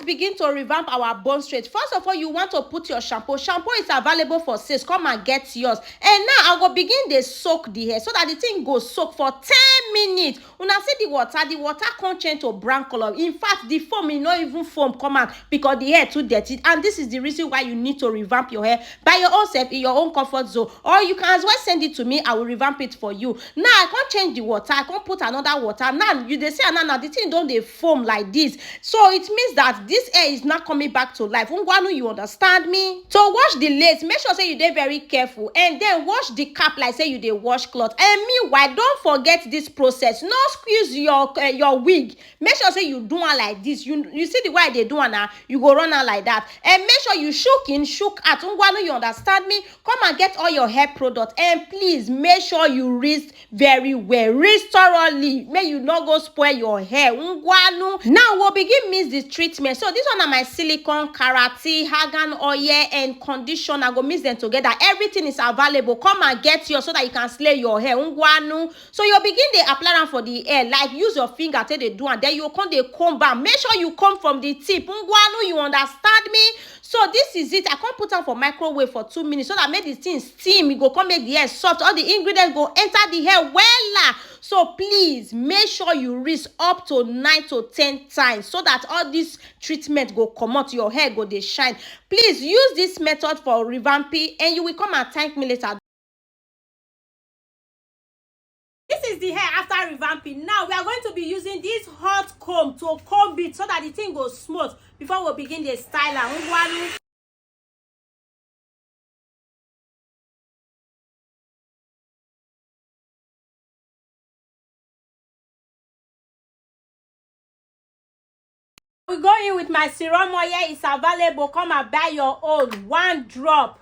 let's begin to revamp our bone straight. First of all, you want to put your shampoo. Shampoo is available for sales. Come and get yours. And now I go begin dey soak the hair so that the thing go soak for 10 minutes. Una see the water can't change to brown color. In fact, the foam is not even foam come out because the hair too dirty. And this is the reason why you need to revamp your hair by your own self in your own comfort zone. Or you can as well send it to me. I will revamp it for you. Now I can't change the water. I can't put another water. Now you dey say now the thing don't dey foam like this. So it means that this hair is not coming back to life. Ungwanu, you understand me? So wash the lace. Make sure say you dey very careful. And then wash the cap like say you dey wash cloth. And meanwhile, don't forget this process. No squeeze your wig. Make sure say you do one like this. You see the way they do one now, you go run out like that. And make sure you shook in, shook out. Ungwanu, you understand me? Come and get all your hair products. And please make sure you rinse very well. Rinse thoroughly. May you not go spoil your hair. Ungwanu. Now we'll begin mix the treatment. So this one are my silicone, karate, argan oil, and conditioner. I go mix them together. Everything is available. Come and get yours so that you can slay your hair. Ungwanu. So you begin they apply them for the hair. Like use your finger till they do, and then you come they comb back. Make sure you comb from the tip. Ungwanu, you understand me? So this is it. I can't put them for microwave for 2 minutes so that make the thing steam. It go come make the hair soft. All the ingredients go enter the hair well. So please make sure you rinse up to 9 to 10 times so that all this treatment go come out. Your hair go they shine. Please use this method for revamping and you will come and thank me later. This is the hair after revamping. Now we are going to be using this hot comb to comb it so that the thing goes smooth before we begin the styler. We go in with my serum oil. It's available. Come and buy your own. 1 drop.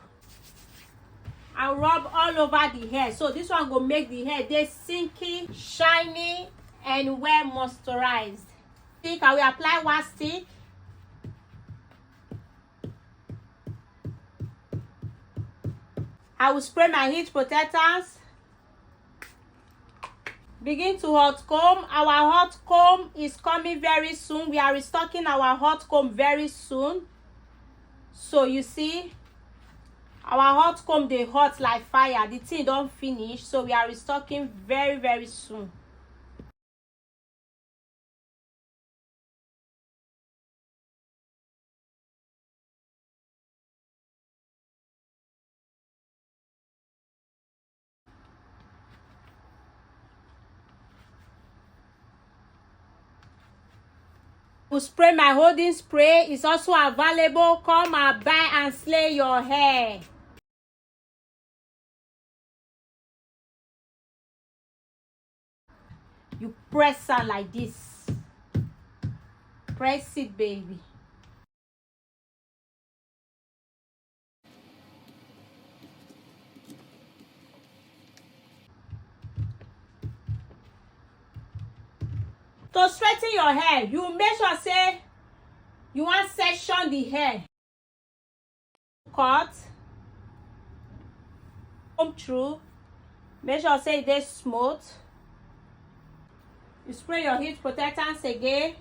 And rub all over the hair. So this one go make the hair dey silky, shiny, and well moisturized. Stick, I will apply 1 stick. I will spray my heat protectors. Begin to hot comb. Our hot comb is coming very soon. We are restocking our hot comb very soon. So you see, our hot comb they hot like fire. The thing don't finish. So we are restocking very, very soon. To spray my holding spray is also available. Come and buy and slay your hair. You press her like this. Press it, baby. To straighten your hair, you make sure say you want section the hair. Cut. Comb through. Make sure say they smooth. You spray your heat protectants again.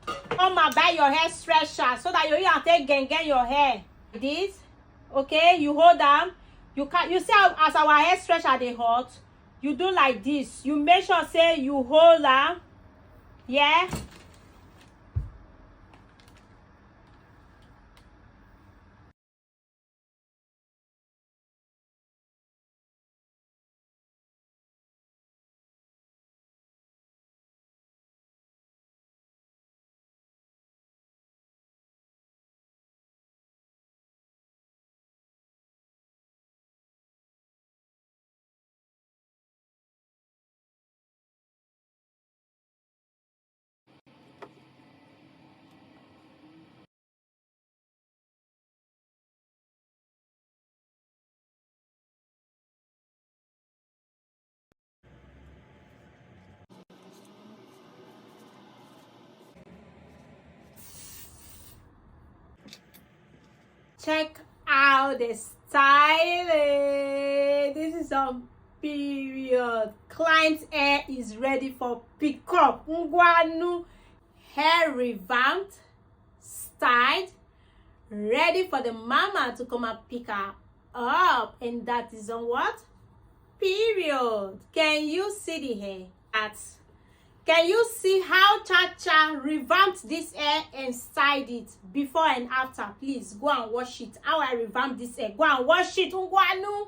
Come and buy your hair stretcher so that you can take get your hair. This, okay? You hold them. You see how as our hair stretcher they hot. You do like this. You make sure say you hold them. Yeah. Check out the styling. This is some period client's hair is ready for pickup. Ngwanu, hair revamped, styled, ready for the mama to come and pick her up. And that is on what? Period. Can you see the hair? Can you see how Cha-Cha revamped this hair and styled it before and after? Please go and watch it. How I revamped this hair. Go and watch it. Ngwanu.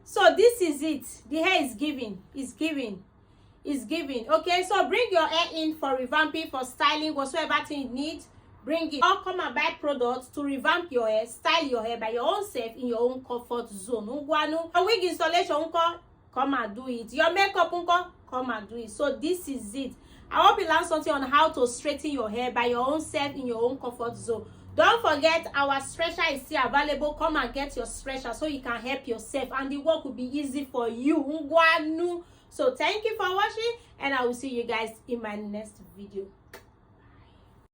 So this is it. The hair is giving. It's giving. It's giving. Okay, so bring your hair in for revamping, for styling, whatsoever thing you need. Bring it. Or come and buy products to revamp your hair, style your hair by your own self in your own comfort zone. Ngwanu. A wig installation, come and do it. Your makeup, come and do it. So this is it. I hope you learned something on how to straighten your hair by your own self in your own comfort zone. Don't forget, our stretcher is still available. Come and get your stretcher so you can help yourself and the work will be easy for you. Ngwanu. So thank you for watching and I will see you guys in my next video.